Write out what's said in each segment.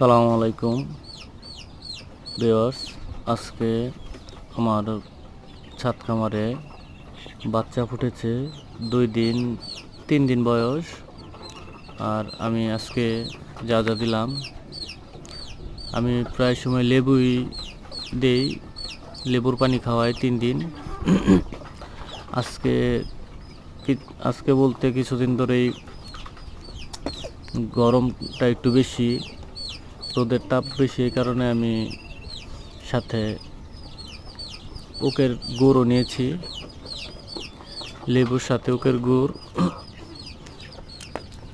সালামু আলাইকুম ভিউয়ার্স। আজকে আমার ছাদ খামারে বাচ্চা ফুটেছে 3 দিন বয়স। আর আমি আজকে যা যা দিলাম, আমি প্রায় সময় লেবুই দেই, লেবুর পানি খাওয়াই 3 দিন। আজকে বলতে কিছুদিন ধরেই গরমটা একটু বেশি, রোদের তাপ বেশি, এই কারণে আমি সাথে ওকের গুড়ও নিয়েছি, লেবুর সাথে ওকের গুড়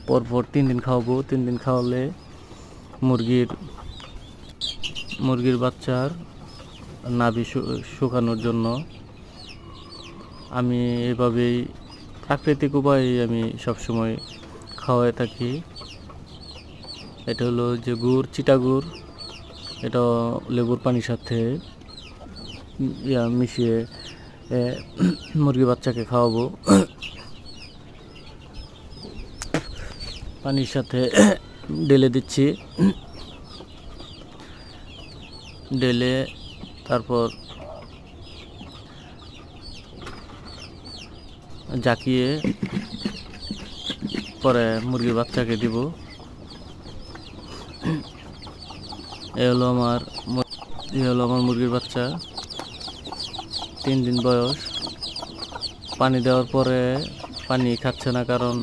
পরপর 3 দিন খাওয়াবো। 3 দিন খাওয়ালে মুরগির বাচ্চার নাভি শুকানোর জন্য আমি এভাবেই প্রাকৃতিক উপায়ে আমি সবসময় খাওয়াই থাকি। এটা হলো যে গুড়, চিটা গুড়, এটা লেবুর পানির সাথে মিশিয়ে মুরগি বাচ্চাকে খাওয়াবো। পানির সাথে ঢেলে দিচ্ছি, ঢেলে তারপর জাকিয়ে পরে মুরগির বাচ্চাকে দিব। এই হলো আমার মুরগির বাচ্চা, 3 দিন বয়স। পানি দেওয়ার পরে পানি খাচ্ছে না, কারণ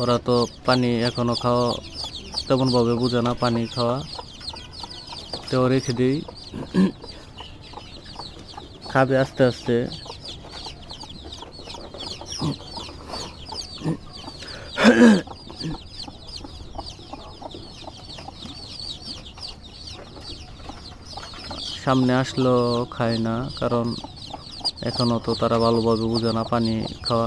ওরা তো পানি এখনো খাওয়া তেমনভাবে বোঝে না, পানি খাওয়া তো রেখে দিই, খাবে আস্তে আস্তে। সামনে আসলেও খায় না, কারণ এখনো তো তারা ভালোভাবে বোঝে না পানি খাওয়া।